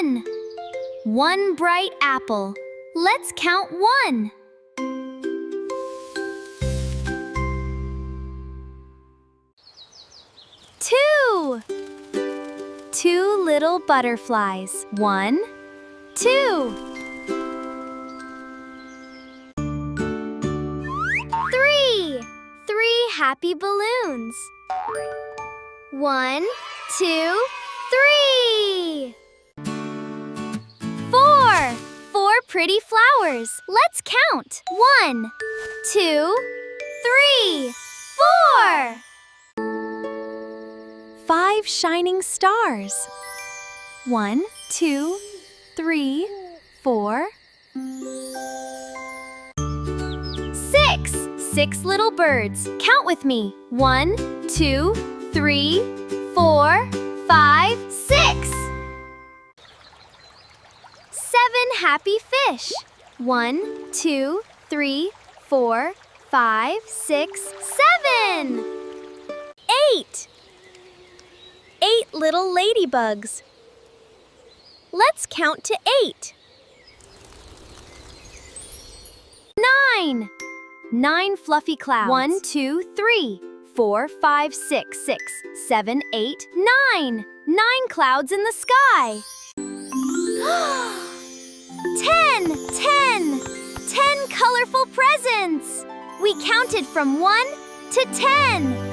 1. One bright apple. Let's count 1. 2. 2 little butterflies. 1, 2. 3. 3 happy balloons. 1, 2, 3. 4. 4 pretty flowers. Let's count. 1, 2, 3, 4. 5 shining stars. 1, 2, 3, 4. 6. 6 little birds. Count with me. 1, 2, 3, 4, 5, 6. 7 happy fish. 1, 2, 3, 4, 5, 6, 7. 8. 8 little ladybugs. Let's count to 8. 9. 9 fluffy clouds. 1, 2, 3, 4, 5, 6, 6, 7, 8, 9. 9 clouds in the sky. 10. 10. 10 colorful presents. We counted from 1 to 10.